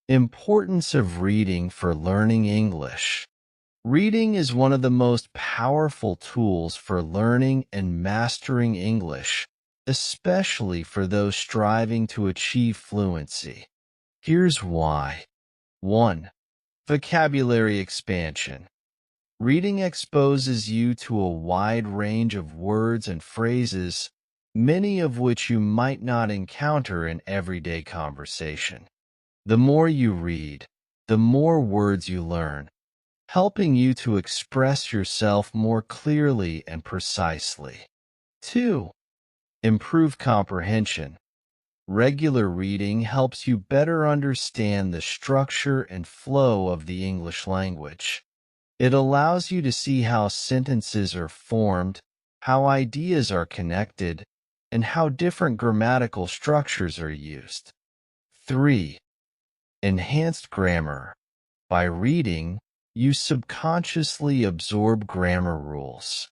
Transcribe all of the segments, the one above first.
Importance of reading for learning English. Reading is one of the most powerful tools for learning and mastering English, especially for those striving to achieve fluency. Here's why. 1. Vocabulary expansion. Reading exposes you to a wide range of words and phrases, many of which you might not encounter in everyday conversation. The more you read, the more words you learn, helping you to express yourself more clearly and precisely. 2. Improve comprehension. Regular reading helps you better understand the structure and flow of the English language. It allows you to see how sentences are formed, how ideas are connected, and how different grammatical structures are used. 3. Enhanced grammar. By reading, you subconsciously absorb grammar rules.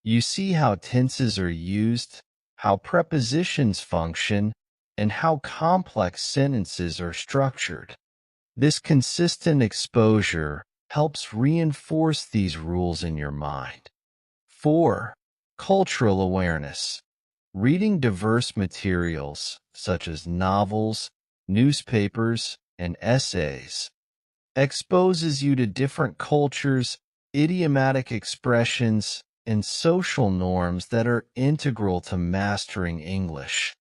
You see how tenses are used, how prepositions function, and how complex sentences are structured. This consistent exposure helps reinforce these rules in your mind. 4. Cultural awareness. Reading diverse materials, such as novels, newspapers, and essays, exposes you to different cultures, idiomatic expressions, and social norms that are integral to mastering English.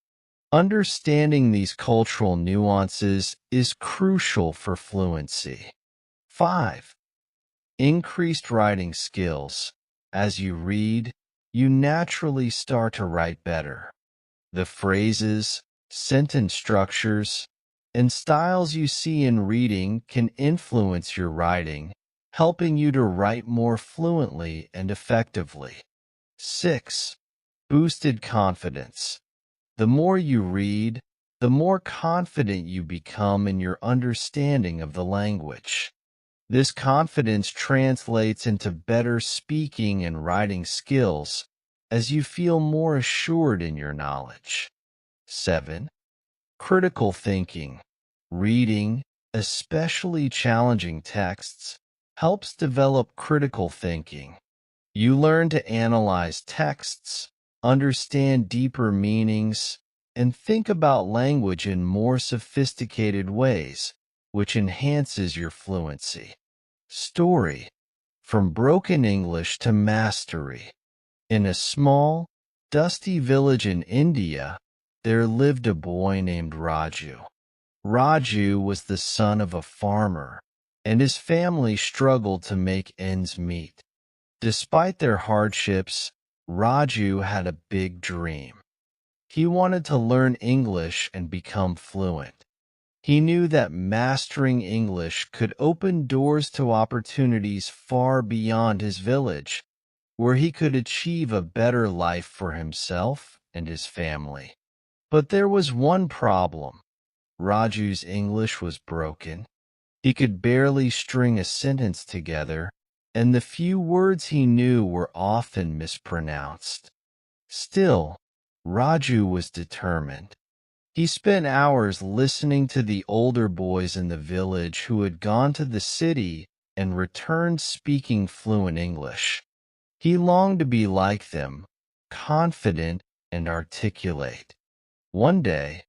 Understanding these cultural nuances is crucial for fluency. 5. Increased writing skills. As you read, you naturally start to write better. The phrases, sentence structures, and styles you see in reading can influence your writing, helping you to write more fluently and effectively. 6. Boosted confidence. The more you read, the more confident you become in your understanding of the language. This confidence translates into better speaking and writing skills as you feel more assured in your knowledge. 7. Critical thinking. Reading, especially challenging texts, helps develop critical thinking. You learn to analyze texts, understand deeper meanings, and think about language in more sophisticated ways, which enhances your fluency. Story. From broken English to mastery. In a small, dusty village in India, there lived a boy named Raju. Raju was the son of a farmer, and his family struggled to make ends meet. Despite their hardships, Raju had a big dream. He wanted to learn English and become fluent. He knew that mastering English could open doors to opportunities far beyond his village, where he could achieve a better life for himself and his family. But there was one problem. Raju's English was broken. He could barely string a sentence together, and the few words he knew were often mispronounced. Still, Raju was determined. He spent hours listening to the older boys in the village who had gone to the city and returned speaking fluent English. He longed to be like them, confident and articulate. One day,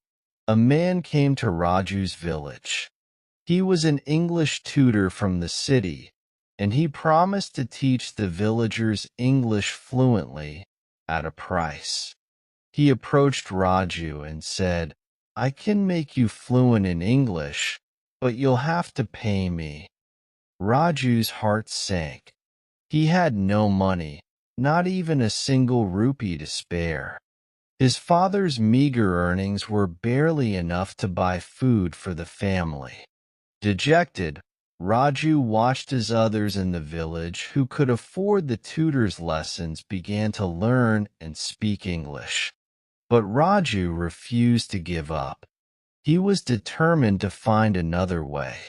a man came to Raju's village. He was an English tutor from the city, and he promised to teach the villagers English fluently at a price. He approached Raju and said, "I can make you fluent in English, but you'll have to pay me." Raju's heart sank. He had no money, not even a single rupee to spare. His father's meager earnings were barely enough to buy food for the family. Dejected, Raju watched as others in the village who could afford the tutor's lessons began to learn and speak English. But Raju refused to give up. He was determined to find another way.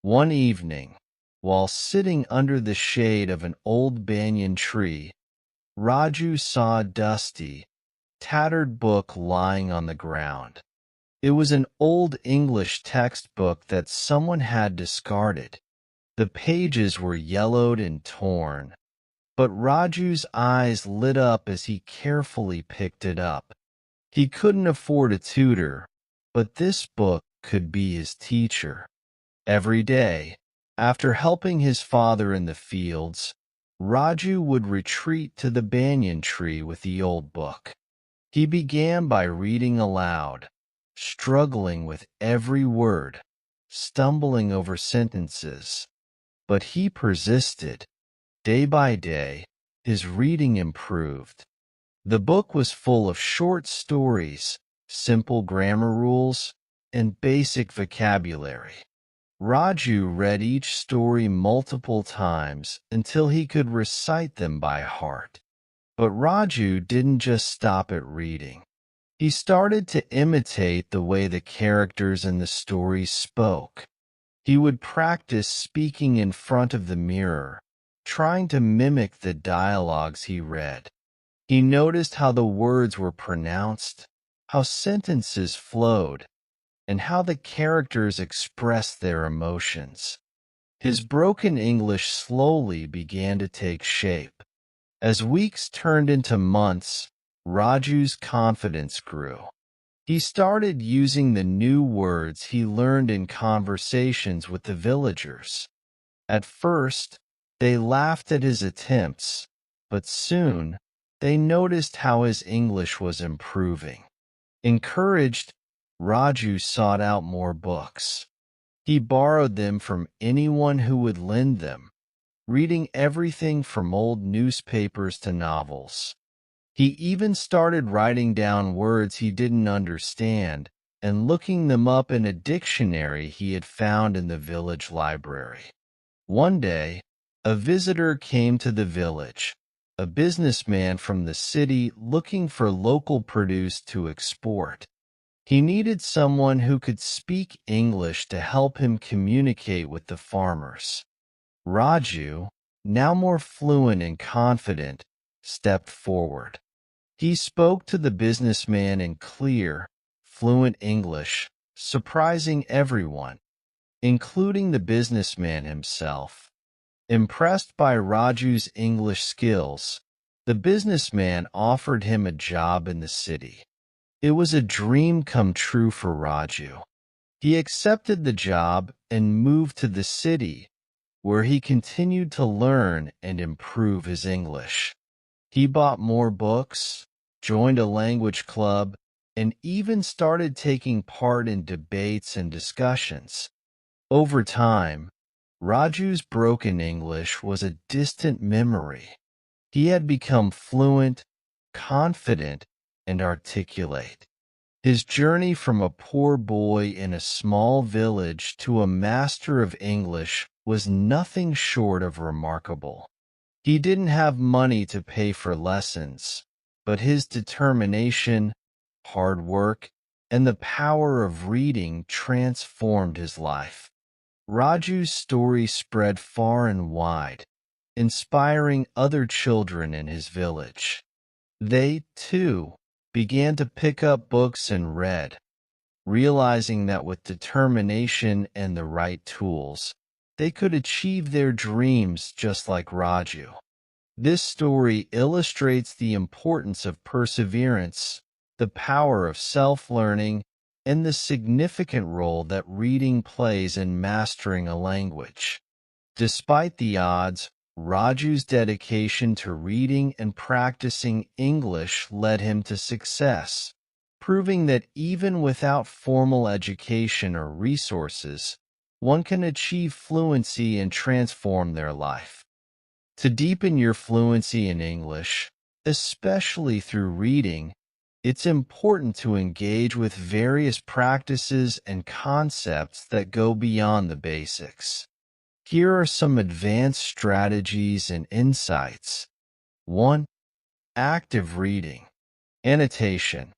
One evening, while sitting under the shade of an old banyan tree, Raju saw a dusty, tattered book lying on the ground. It was an old English textbook that someone had discarded. The pages were yellowed and torn, but Raju's eyes lit up as he carefully picked it up. He couldn't afford a tutor, but this book could be his teacher. Every day, after helping his father in the fields, Raju would retreat to the banyan tree with the old book. He began by reading aloud, struggling with every word, stumbling over sentences. But he persisted. Day by day, his reading improved. The book was full of short stories, simple grammar rules, and basic vocabulary. Raju read each story multiple times until he could recite them by heart. But Raju didn't just stop at reading. He started to imitate the way the characters in the stories spoke. He would practice speaking in front of the mirror, trying to mimic the dialogues he read. He noticed how the words were pronounced, how sentences flowed, and how the characters expressed their emotions. His broken English slowly began to take shape. As weeks turned into months, Raju's confidence grew. He started using the new words he learned in conversations with the villagers. At first, they laughed at his attempts, but soon they noticed how his English was improving. Encouraged, Raju sought out more books. He borrowed them from anyone who would lend them, reading everything from old newspapers to novels. He even started writing down words he didn't understand and looking them up in a dictionary he had found in the village library. One day, a visitor came to the village, a businessman from the city looking for local produce to export. He needed someone who could speak English to help him communicate with the farmers. Raju, now more fluent and confident, stepped forward. He spoke to the businessman in clear, fluent English, surprising everyone, including the businessman himself. Impressed by Raju's English skills, the businessman offered him a job in the city. It was a dream come true for Raju. He accepted the job and moved to the city, where he continued to learn and improve his English. He bought more books, joined a language club, and even started taking part in debates and discussions. Over time, Raju's broken English was a distant memory. He had become fluent, confident, and articulate. His journey from a poor boy in a small village to a master of English was nothing short of remarkable. He didn't have money to pay for lessons, but his determination, hard work, and the power of reading transformed his life. Raju's story spread far and wide, inspiring other children in his village. They, too, began to pick up books and read, realizing that with determination and the right tools, they could achieve their dreams just like Raju. This story illustrates the importance of perseverance, the power of self-learning, and the significant role that reading plays in mastering a language. Despite the odds, Raju's dedication to reading and practicing English led him to success, proving that even without formal education or resources, one can achieve fluency and transform their life. To deepen your fluency in English, especially through reading, it's important to engage with various practices and concepts that go beyond the basics. Here are some advanced strategies and insights. 1. Active reading. Annotation.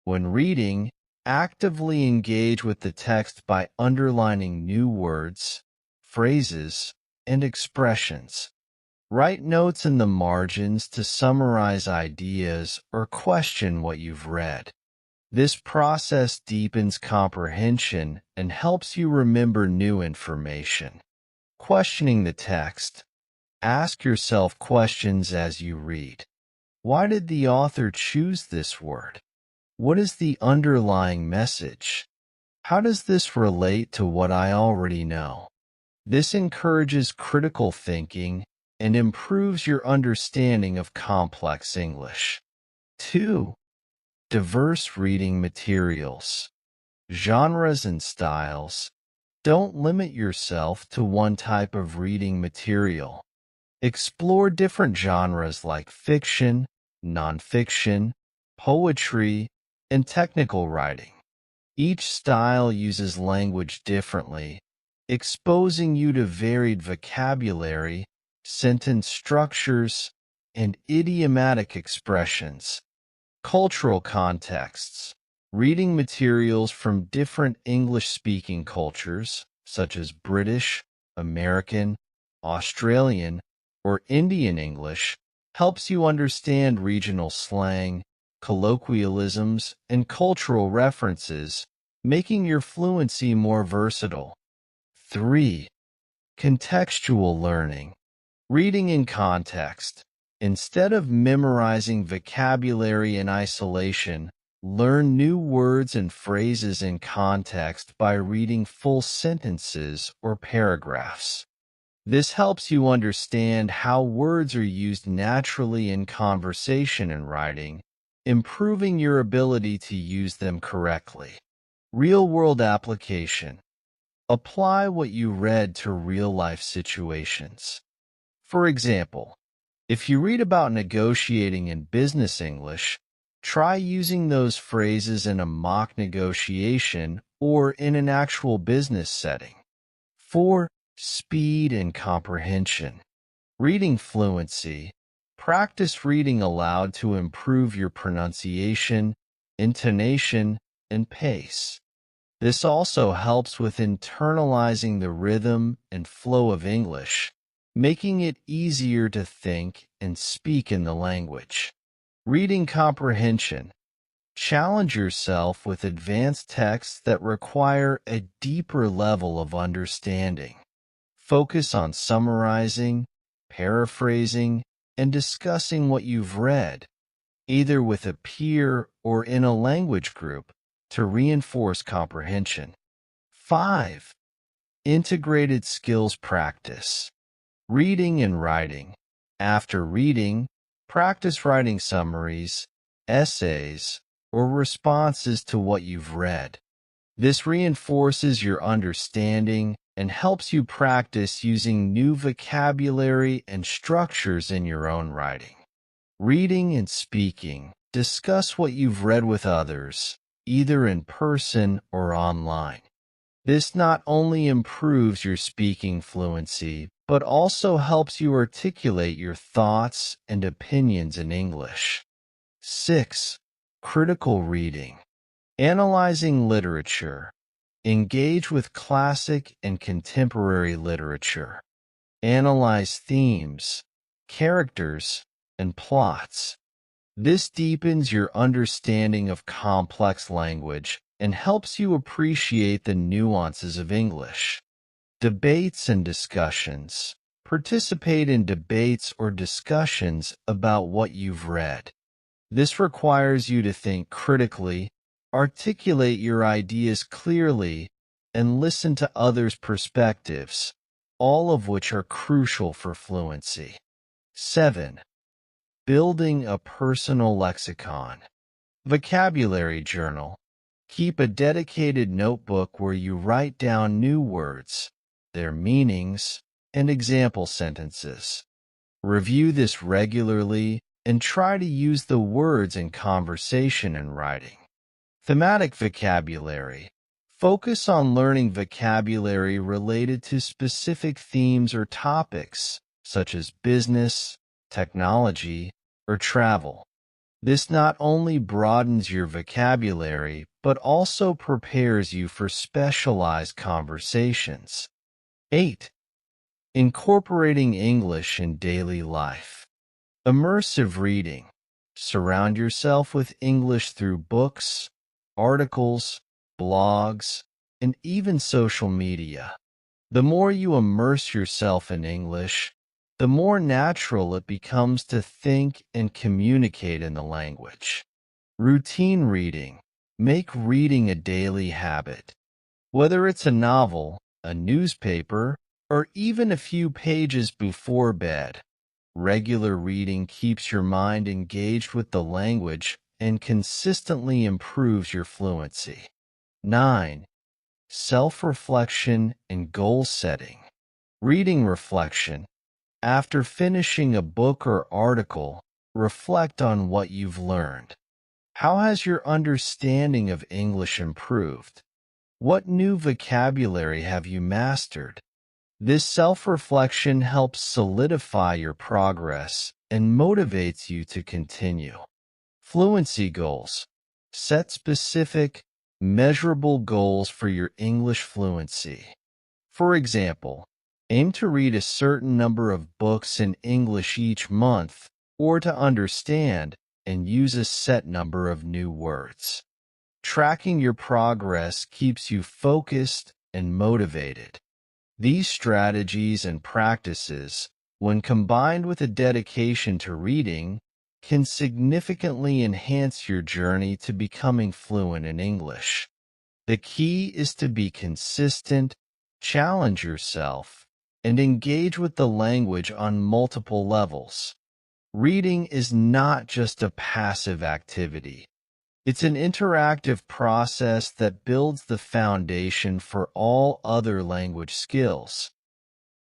When reading, actively engage with the text by underlining new words, phrases, and expressions. Write notes in the margins to summarize ideas or question what you've read. This process deepens comprehension and helps you remember new information. Questioning the text. Ask yourself questions as you read. Why did the author choose this word? What is the underlying message? How does this relate to what I already know? This encourages critical thinking and improves your understanding of complex English. 2. Diverse reading materials. Genres and styles. Don't limit yourself to one type of reading material. Explore different genres like fiction, nonfiction, poetry, and technical writing. Each style uses language differently, exposing you to varied vocabulary, sentence structures, and idiomatic expressions. Cultural contexts. Reading materials from different English-speaking cultures, such as British, American, Australian, or Indian English, helps you understand regional slang, colloquialisms, and cultural references, making your fluency more versatile. 3. Contextual learning. Reading in context. Instead of memorizing vocabulary in isolation, learn new words and phrases in context by reading full sentences or paragraphs. This helps you understand how words are used naturally in conversation and writing, improving your ability to use them correctly. Real-world application. Apply what you read to real-life situations. For example, if you read about negotiating in business English, try using those phrases in a mock negotiation or in an actual business setting. 4. Speed and comprehension. Reading fluency. Practice reading aloud to improve your pronunciation, intonation, and pace. This also helps with internalizing the rhythm and flow of English, making it easier to think and speak in the language. Reading comprehension. Challenge yourself with advanced texts that require a deeper level of understanding. Focus on summarizing, paraphrasing, and discussing what you've read, either with a peer or in a language group, to reinforce comprehension. 5. Integrated skills practice. Reading and writing. After reading, practice writing summaries, essays, or responses to what you've read. This reinforces your understanding and helps you practice using new vocabulary and structures in your own writing. Reading and speaking. Discuss what you've read with others, either in person or online. This not only improves your speaking fluency, but also helps you articulate your thoughts and opinions in English. 6. Critical reading. Analyzing literature. Engage with classic and contemporary literature. Analyze themes, characters, and plots. This deepens your understanding of complex language and helps you appreciate the nuances of English. Debates and discussions. Participate in debates or discussions about what you've read. This requires you to think critically, articulate your ideas clearly, and listen to others' perspectives, all of which are crucial for fluency. 7. Building a personal lexicon. Vocabulary journal. Keep a dedicated notebook where you write down new words, their meanings, and example sentences. Review this regularly and try to use the words in conversation and writing. Thematic vocabulary. Focus on learning vocabulary related to specific themes or topics, such as business, technology, or travel. This not only broadens your vocabulary, but also prepares you for specialized conversations. 8. Incorporating English in daily life. Immersive reading. Surround yourself with English through books, articles, blogs, and even social media. The more you immerse yourself in English, the more natural it becomes to think and communicate in the language. Routine reading. Make reading a daily habit. Whether it's a novel, a newspaper, or even a few pages before bed, regular reading keeps your mind engaged with the language and consistently improves your fluency. 9. Self-reflection and goal setting. Reading reflection. After finishing a book or article, reflect on what you've learned. How has your understanding of English improved? What new vocabulary have you mastered? This self-reflection helps solidify your progress and motivates you to continue. Fluency goals. Set specific, measurable goals for your English fluency. For example, aim to read a certain number of books in English each month or to understand and use a set number of new words. Tracking your progress keeps you focused and motivated. These strategies and practices, when combined with a dedication to reading, can significantly enhance your journey to becoming fluent in English. The key is to be consistent, challenge yourself, and engage with the language on multiple levels. Reading is not just a passive activity. It's an interactive process that builds the foundation for all other language skills.